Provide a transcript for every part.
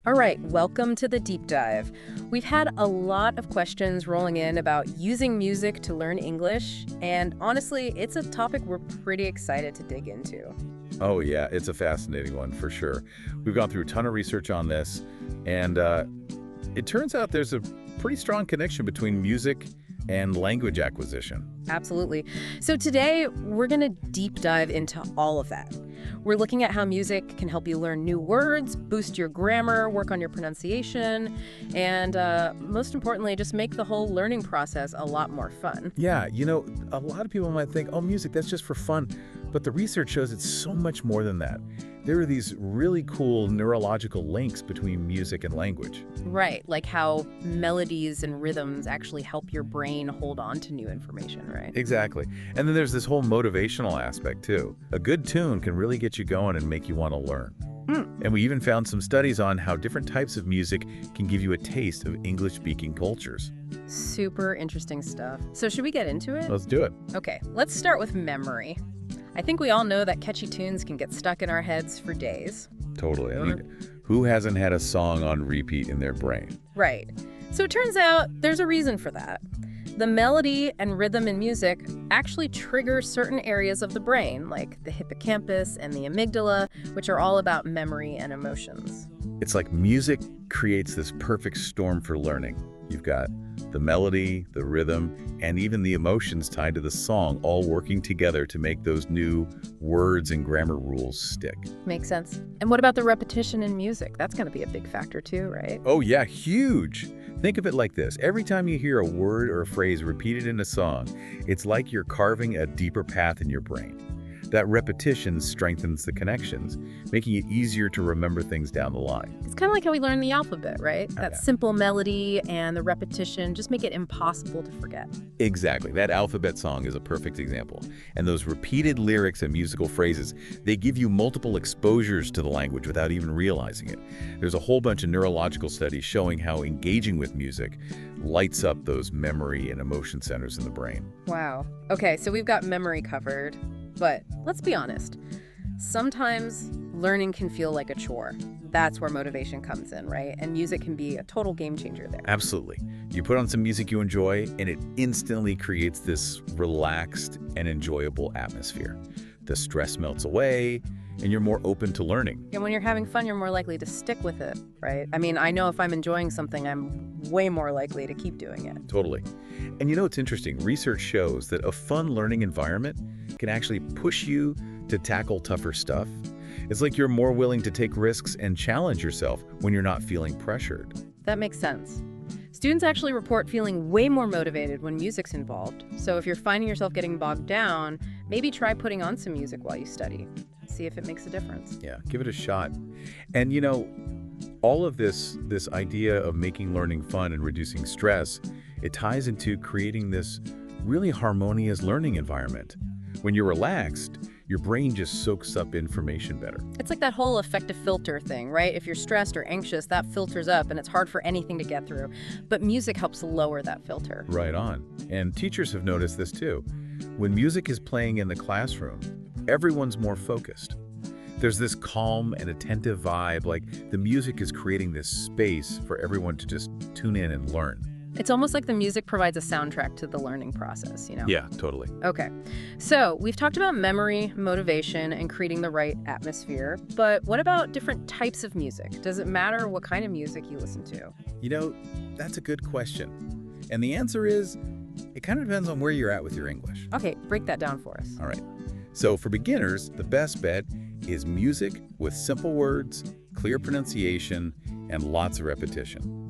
All right, welcome to the deep dive. We've had a lot of questions rolling in about using music to learn English, and honestly, it's a topic we're pretty excited to dig into. Oh, yeah, it's a fascinating one for sure. We've gone through a ton of research on this, and it turns out there's a pretty strong connection between music and language acquisition. Absolutely. So today, we're going to deep dive into all of that. We're looking at how music can help you learn new words, boost your grammar, work on your pronunciation, and most importantly, just make the whole learning process a lot more fun. Yeah, a lot of people might think, oh, music, that's just for fun. But the research shows it's so much more than that. There are these really cool neurological links between music and language. Right, like how melodies and rhythms actually help your brain hold on to new information, right? Exactly. And then there's this whole motivational aspect, too. A good tune can really get you going and make you want to learn. And we even found some studies on how different types of music can give you a taste of English-speaking cultures. Super interesting stuff. So should we get into it? Let's do it. Okay, let's start with memory. I think we all know that catchy tunes can get stuck in our heads for days. Totally. I mean, who hasn't had a song on repeat in their brain? Right. So it turns out there's a reason for that. The melody and rhythm in music actually trigger certain areas of the brain, like the hippocampus and the amygdala, which are all about memory and emotions. It's like music creates this perfect storm for learning. You've got the melody, the rhythm, and even the emotions tied to the song all working together to make those new words and grammar rules stick. Makes sense. And what about the repetition in music? That's going to be a big factor too, right? Oh yeah, huge! Think of it like this. Every time you hear a word or a phrase repeated in a song, it's like you're carving a deeper path in your brain. That repetition strengthens the connections, making it easier to remember things down the line. It's kind of like how we learn the alphabet, right? That Yeah. simple melody and the repetition just make it impossible to forget. Exactly. That alphabet song is a perfect example. And those repeated lyrics and musical phrases, they give you multiple exposures to the language without even realizing it. There's a whole bunch of neurological studies showing how engaging with music lights up those memory and emotion centers in the brain. Wow. Okay, so we've got memory covered, but let's be honest. Sometimes learning can feel like a chore. That's where motivation comes in, right? And music can be a total game changer there. Absolutely. You put on some music you enjoy, and it instantly creates this relaxed and enjoyable atmosphere. The stress melts away, and you're more open to learning. And when you're having fun, you're more likely to stick with it, right? I mean, I know if I'm enjoying something, I'm way more likely to keep doing it. Totally. And it's interesting. Research shows that a fun learning environment can actually push you to tackle tougher stuff. It's like you're more willing to take risks and challenge yourself when you're not feeling pressured. That makes sense. Students actually report feeling way more motivated when music's involved. So if you're finding yourself getting bogged down, maybe try putting on some music while you study. See if it makes a difference. Yeah, give it a shot. And all of this idea of making learning fun and reducing stress, it ties into creating this really harmonious learning environment. When you're relaxed, your brain just soaks up information better. It's like that whole effective filter thing, right? If you're stressed or anxious, that filters up and it's hard for anything to get through. But music helps lower that filter. Right on. And teachers have noticed this too. When music is playing in the classroom, everyone's more focused. There's this calm and attentive vibe, like the music is creating this space for everyone to just tune in and learn. It's almost like the music provides a soundtrack to the learning process, Yeah, totally. Okay, so we've talked about memory, motivation, and creating the right atmosphere, but what about different types of music? Does it matter what kind of music you listen to? That's a good question. And the answer is, it kind of depends on where you're at with your English. Okay, break that down for us. All right. So for beginners, the best bet is music with simple words, clear pronunciation, and lots of repetition.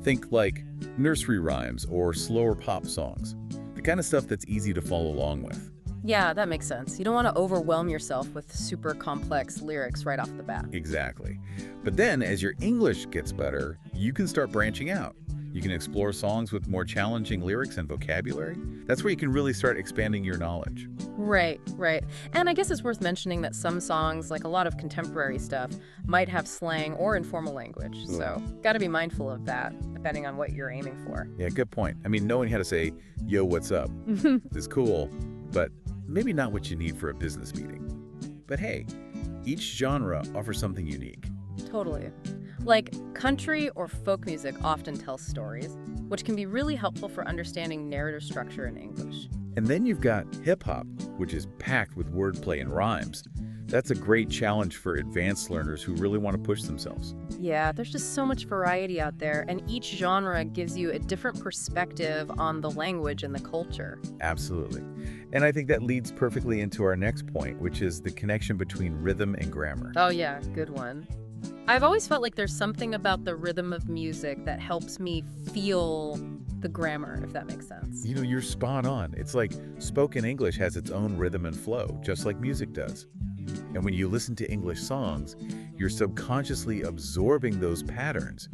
Think like nursery rhymes or slower pop songs, the kind of stuff that's easy to follow along with. Yeah, that makes sense. You don't want to overwhelm yourself with super complex lyrics right off the bat. Exactly. But then as your English gets better, you can start branching out. You can explore songs with more challenging lyrics and vocabulary. That's where you can really start expanding your knowledge. Right. And I guess it's worth mentioning that some songs, like a lot of contemporary stuff, might have slang or informal language. So got to be mindful of that, depending on what you're aiming for. Yeah, good point. I mean, knowing how to say, yo, what's up, is cool, but maybe not what you need for a business meeting. But hey, each genre offers something unique. Totally. Like country or folk music often tells stories, which can be really helpful for understanding narrative structure in English. And then you've got hip-hop, which is packed with wordplay and rhymes. That's a great challenge for advanced learners who really want to push themselves. Yeah, there's just so much variety out there, and each genre gives you a different perspective on the language and the culture. Absolutely. And I think that leads perfectly into our next point, which is the connection between rhythm and grammar. Oh yeah, good one. I've always felt like there's something about the rhythm of music that helps me feel the grammar, if that makes sense. You know, you're spot on. It's like spoken English has its own rhythm and flow, just like music does. And when you listen to English songs, you're subconsciously absorbing those patterns.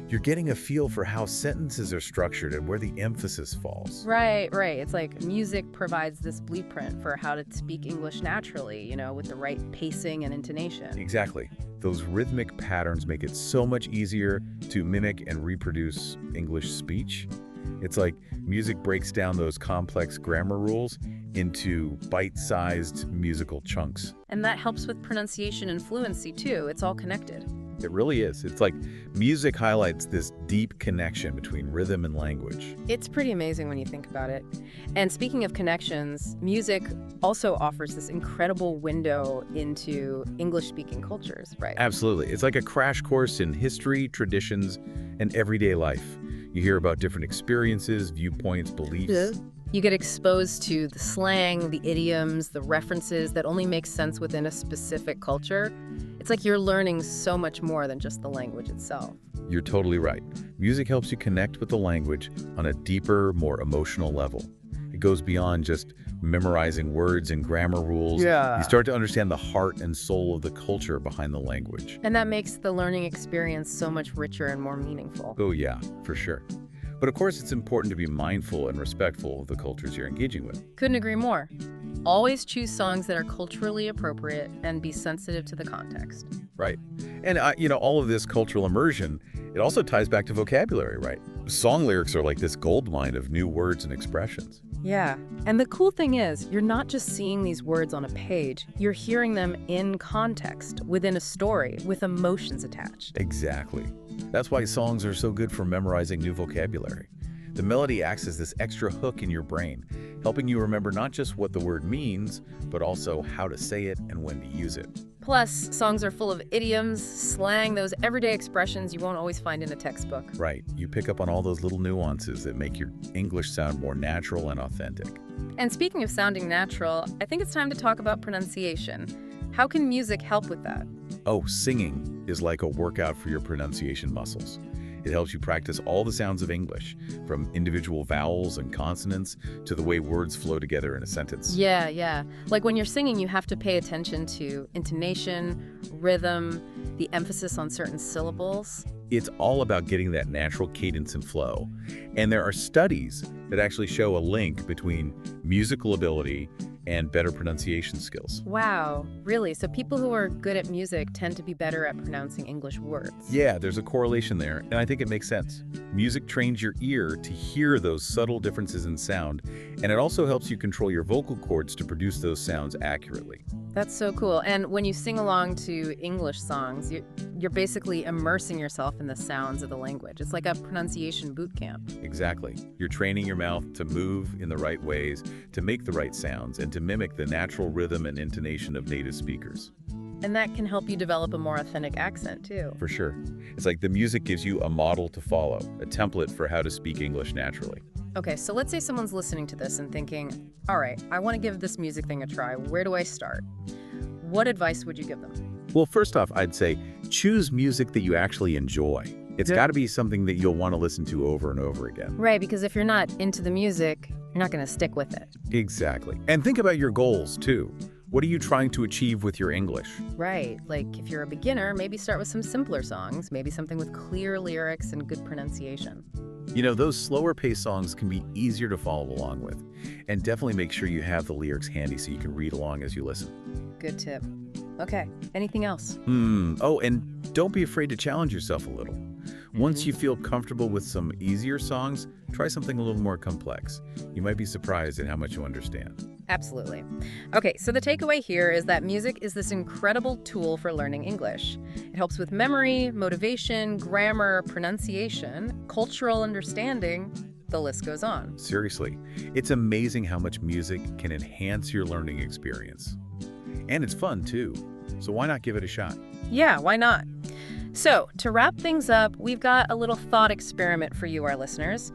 You're getting a feel for how sentences are structured and where the emphasis falls. Right, right. It's like music provides this blueprint for how to speak English naturally, with the right pacing and intonation. Exactly. Those rhythmic patterns make it so much easier to mimic and reproduce English speech. It's like music breaks down those complex grammar rules into bite-sized musical chunks. And that helps with pronunciation and fluency too. It's all connected. It really is. It's like music highlights this deep connection between rhythm and language. It's pretty amazing when you think about it. And speaking of connections, music also offers this incredible window into English-speaking cultures, right? Absolutely. It's like a crash course in history, traditions, and everyday life. You hear about different experiences, viewpoints, beliefs. Yeah. You get exposed to the slang, the idioms, the references that only make sense within a specific culture. It's like you're learning so much more than just the language itself. You're totally right. Music helps you connect with the language on a deeper, more emotional level. It goes beyond just memorizing words and grammar rules. Yeah. You start to understand the heart and soul of the culture behind the language. And that makes the learning experience so much richer and more meaningful. Oh yeah, for sure. But of course, it's important to be mindful and respectful of the cultures you're engaging with. Couldn't agree more. Always choose songs that are culturally appropriate and be sensitive to the context. Right. And, all of this cultural immersion, it also ties back to vocabulary, right? Song lyrics are like this goldmine of new words and expressions. Yeah. And the cool thing is, you're not just seeing these words on a page, you're hearing them in context, within a story, with emotions attached. Exactly. That's why songs are so good for memorizing new vocabulary. The melody acts as this extra hook in your brain, helping you remember not just what the word means, but also how to say it and when to use it. Plus, songs are full of idioms, slang, those everyday expressions you won't always find in a textbook. Right. You pick up on all those little nuances that make your English sound more natural and authentic. And speaking of sounding natural, I think it's time to talk about pronunciation. How can music help with that? Oh, singing is like a workout for your pronunciation muscles. It helps you practice all the sounds of English, from individual vowels and consonants to the way words flow together in a sentence. Yeah. Like when you're singing, you have to pay attention to intonation, rhythm, the emphasis on certain syllables. It's all about getting that natural cadence and flow. And there are studies that actually show a link between musical ability and better pronunciation skills. Wow, really? So people who are good at music tend to be better at pronouncing English words. Yeah, there's a correlation there, and I think it makes sense. Music trains your ear to hear those subtle differences in sound, and it also helps you control your vocal cords to produce those sounds accurately. That's so cool. And when you sing along to English songs, you're basically immersing yourself in the sounds of the language. It's like a pronunciation boot camp. Exactly. You're training your mouth to move in the right ways, to make the right sounds, and to mimic the natural rhythm and intonation of native speakers. And that can help you develop a more authentic accent, too. For sure. It's like the music gives you a model to follow, a template for how to speak English naturally. Okay, so let's say someone's listening to this and thinking, all right, I want to give this music thing a try. Where do I start? What advice would you give them? Well, first off, I'd say choose music that you actually enjoy. It's got to be something that you'll want to listen to over and over again. Right, because if you're not into the music, you're not going to stick with it. Exactly. And think about your goals, too. What are you trying to achieve with your English? Right, like if you're a beginner, maybe start with some simpler songs, maybe something with clear lyrics and good pronunciation. Those slower paced songs can be easier to follow along with. And definitely make sure you have the lyrics handy so you can read along as you listen. Good tip. Okay, anything else? Oh, and don't be afraid to challenge yourself a little. Once you feel comfortable with some easier songs, try something a little more complex. You might be surprised at how much you understand. Absolutely. Okay, so the takeaway here is that music is this incredible tool for learning English. It helps with memory, motivation, grammar, pronunciation, cultural understanding. The list goes on. Seriously, it's amazing how much music can enhance your learning experience. And it's fun, too. So why not give it a shot? Yeah, why not? So, to wrap things up, we've got a little thought experiment for you, our listeners.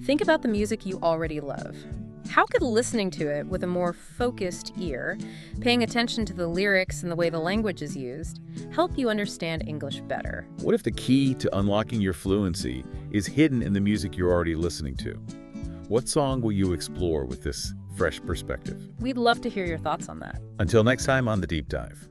Think about the music you already love. How could listening to it with a more focused ear, paying attention to the lyrics and the way the language is used, help you understand English better? What if the key to unlocking your fluency is hidden in the music you're already listening to? What song will you explore with this fresh perspective? We'd love to hear your thoughts on that. Until next time on The Deep Dive.